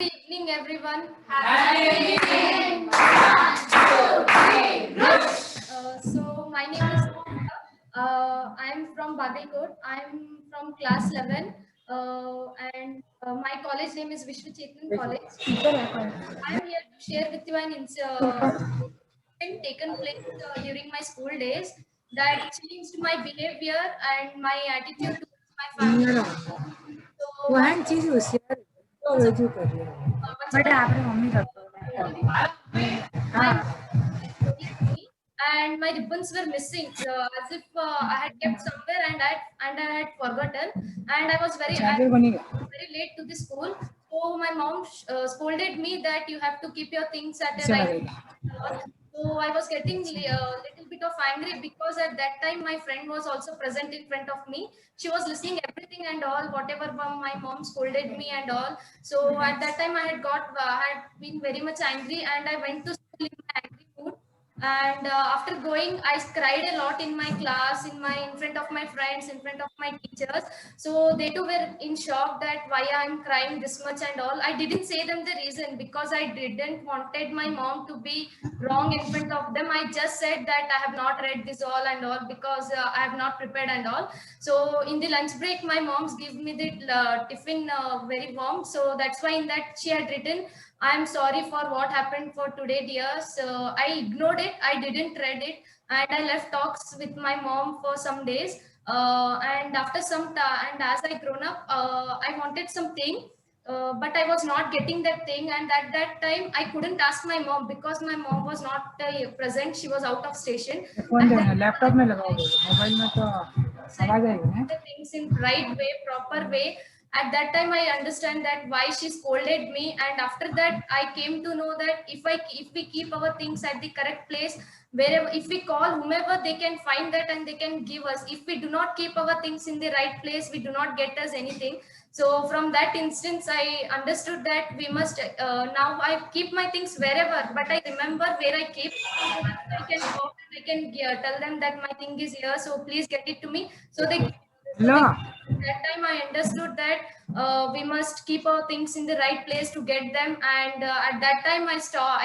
Good evening, everyone. Happy evening. So my name is I'm from Bagalkot. I'm from class 11, and my college name is Vishwa Chetan College. I'm here to share with you an incident taken place during my school days that changed my behavior and my attitude towards my family. So वो hand चीज होशियार तो once रजू कर रही है once but upon आपने mummy का my हाँ scolded me and my ribbons were missing as if I had kept somewhere and I had forgotten, and I charger बनेगा was very late to the school. So my mom scolded me that you have to keep your things at a इससे right लगेगा place. So I was getting a little bit of angry because at that time my friend was also present in front of me. She was listening everything and all, whatever my mom scolded me and all. So at that time I had been very much angry, and I went to school in my angry mood. And after going, I cried a lot in my class, in front of my friends, in front of my teachers. So they too were in shock that why I'm crying this much and all. I didn't say them the reason because I didn't wanted my mom to be wrong in front of them. I just said that I have not read this all and all because I have not prepared and all. So in the lunch break, my mom's give me the tiffin very warm. So that's why in that she had written, I'm sorry for what happened for today, dear. So I ignored it. I didn't read it, and I left talks with my mom for some days. And after some time, and as I grown up, I wanted something, but I was not getting that thing. And at that time, I couldn't ask my mom because my mom was not present. She was out of station. Phone At देना that time, laptop में लगाओगे mobile में तो said आवाज आएगी ना the things in right way, proper way. At that time, I understand that why she scolded me, and after that, I came to know that if we keep our things at the correct place, wherever if we call whomever, they can find that and they can give us. If we do not keep our things in the right place, we do not get us anything. So from that instance, I understood that we must now I keep my things wherever, but I remember where I keep. I can go and I can tell them that my thing is here, so please get it to me. So hello that time I understood that we must keep our things in the right place to get them. And at that time I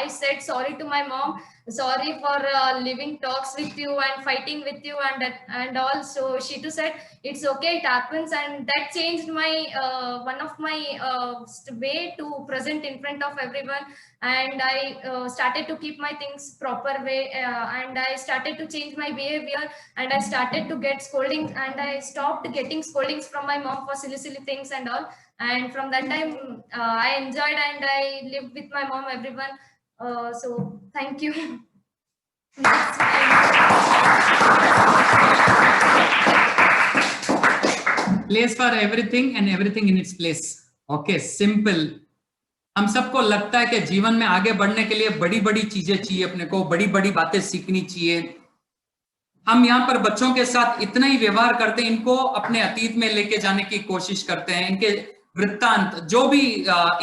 said sorry to my mom, sorry for living talks with you and fighting with you and all. So she too said it's okay, it happens, and that changed my one of my way to present in front of everyone. And I started to keep my things proper way, and I started to change my behavior, and I started to get scoldings, and I stopped getting scoldings from my mom for silly things and all. And from that time, I enjoyed and I lived with my mom, everyone. So thank you. Place for everything and everything in its place. Okay, simple. हम सबको लगता है कि जीवन में आगे बढ़ने के लिए बड़ी बड़ी चीजें चाहिए, अपने को बड़ी बड़ी बातें सीखनी चाहिए. हम यहाँ पर बच्चों के साथ इतना ही व्यवहार करते हैं, इनको अपने अतीत में लेके जाने की कोशिश करते हैं. इनके वृत्तांत जो भी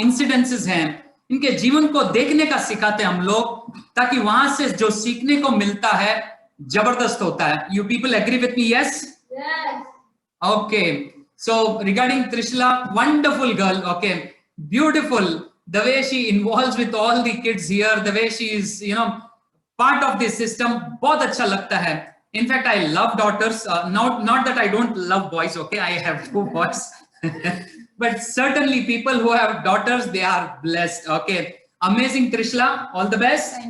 इंसिडेंसेस हैं, इनके जीवन को देखने का सिखाते हैं हम लोग, ताकि वहां से जो सीखने को मिलता है जबरदस्त होता है. You people agree with me? Yes. Okay, so regarding Trishla, wonderful girl. Okay, beautiful. The way she involves with all the kids here, the way she is, part of this system, बहुत अच्छा लगता है. In fact, I love daughters. Not that I don't love boys. Okay, I have 2 boys, but certainly people who have daughters, they are blessed. Okay, amazing, Trishla. All the best.